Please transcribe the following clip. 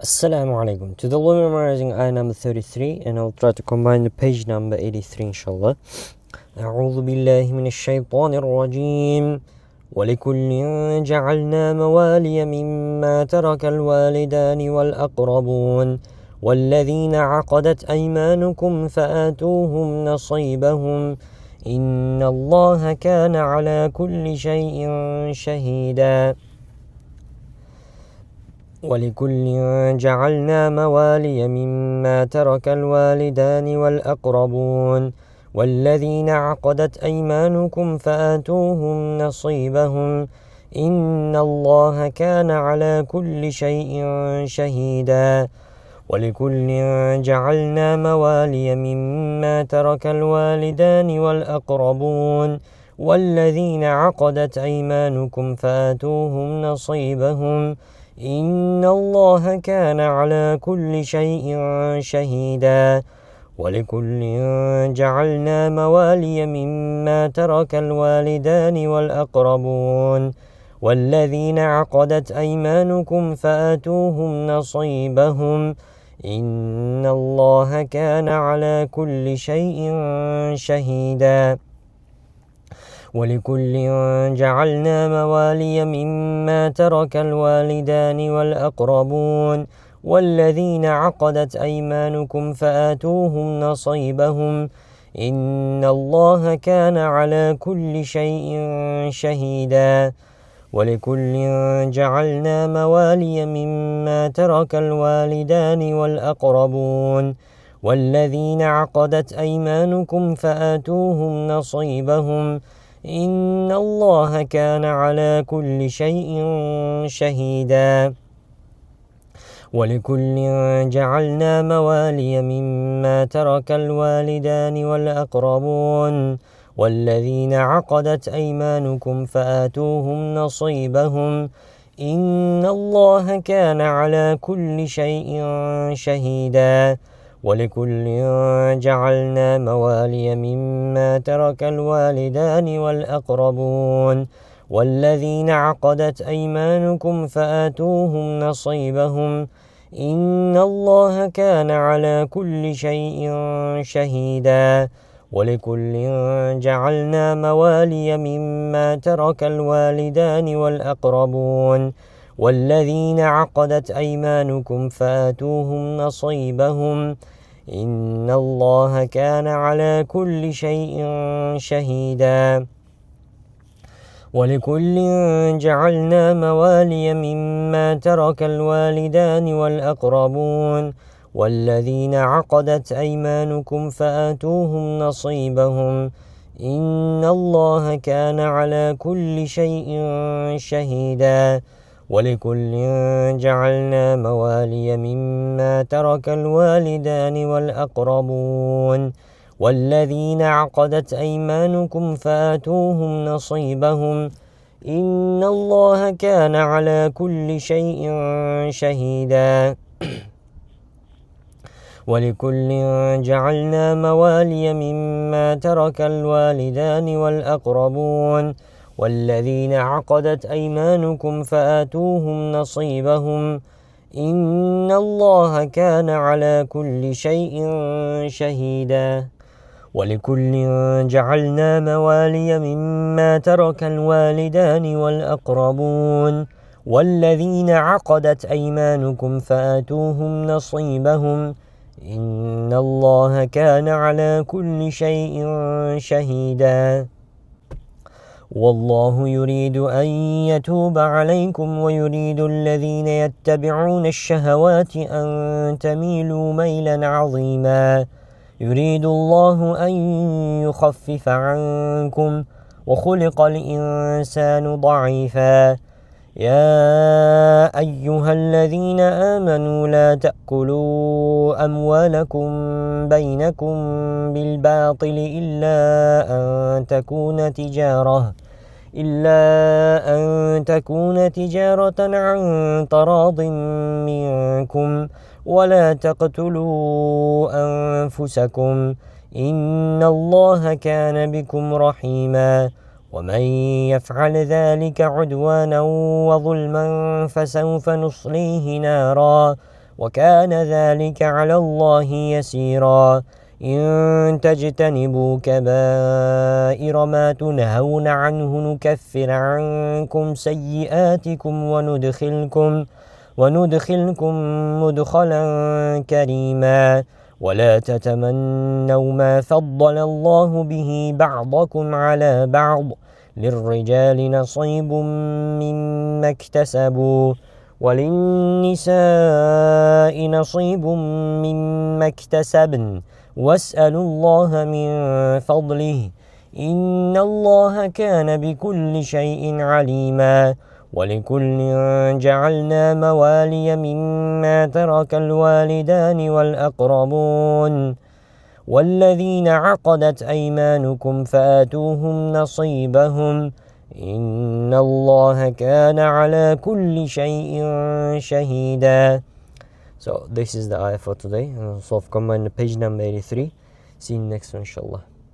Assalamu alaikum. To the Lord memorizing ayah number 33, and I'll try to combine the page number 83 inshallah. أعوذ بالله من الشيطان الرجيم. ولكل جعلنا موالي مما ترك الوالدان والأقربون والذين عقدت أيمانكم فآتوهم نصيبهم إن الله كان على كل شيء شهيدا. ولكل جعلنا موالي مما ترك الوالدان والأقربون والذين عقدت أيمانكم فآتوهم نصيبهم إن الله كان على كل شيء شهيدا. ولكل جعلنا موالي مما ترك الوالدان والأقربون والذين عقدت أيمانكم فآتوهم نصيبهم إن الله كان على كل شيء شهيدا. ولكل جعلنا موالي مما ترك الوالدان والأقربون والذين عقدت أيمانكم فآتوهم نصيبهم إن الله كان على كل شيء شهيدا. ولكل جعلنا موالي مما ترك الوالدان والأقربون والذين عقدت أيمانكم فآتوهم نصيبهم إن الله كان على كل شيء شهيدا. ولكل جعلنا موالي مما ترك الوالدان والأقربون والذين عقدت أيمانكم فآتوهم نصيبهم إن الله كان على كل شيء شهيدا. ولكل جعلنا موالي مما ترك الوالدان والأقربون والذين عقدت أيمانكم فآتوهم نصيبهم إن الله كان على كل شيء شهيدا. ولكل جعلنا موالي مما ترك الوالدان والأقربون والذين عقدت أيمانكم فآتوهم نصيبهم إن الله كان على كل شيء شهيدا. ولكل جعلنا موالي مما ترك الوالدان والأقربون والذين عقدت أيمانكم فآتوهم نصيبهم إن الله كان على كل شيء شهيدا. ولكل جعلنا موالي مما ترك الوالدان والأقربون والذين عقدت أيمانكم فآتوهم نصيبهم إن الله كان على كل شيء شهيدا. ولكل جعلنا موالي مما ترك الوالدان والأقربون والذين عقدت أيمانكم فآتوهم نصيبهم إن الله كان على كل شيء شهيدا. ولكل جعلنا موالي مما ترك الوالدان والأقربون والذين عقدت أيمانكم فآتوهم نصيبهم إن الله كان على كل شيء شهيدا. ولكل جعلنا موالي مما ترك الوالدان والأقربون والذين عقدت أيمانكم فآتوهم نصيبهم إن الله كان على كل شيء شهيدا. والله يريد أن يتوب عليكم ويريد الذين يتبعون الشهوات أن تميلوا ميلا عظيما. يريد الله أن يخفف عنكم وخلق الإنسان ضعيفا. يا أيها الذين آمنوا لا تأكلوا أموالكم بينكم بالباطل إلا أن تكون تجارة عن تراض منكم ولا تقتلوا أنفسكم إن الله كان بكم رحيما. ومن يفعل ذلك عدوانا وظلما فسوف نصليه نارا وكان ذلك على الله يسيرا إن تجتنبوا كبائر ما تنهون عنه نكفر عنكم سيئاتكم وندخلكم مدخلا كريما ولا تتمنوا ما فضل الله به بعضكم على بعض للرجال نصيب مما اكتسبوا وللنساء نصيب مما اكتسبن واسألوا الله من فضله إن الله كان بكل شيء عليما ولكل جعلنا موالي مما ترك الوالدان والأقربون والذين عقدت أيمانكم فآتوهم نصيبهم إن الله كان على كل شيء شهيدا. So this is the ayah for today. So I've combined the page number 83. See you next one inshallah.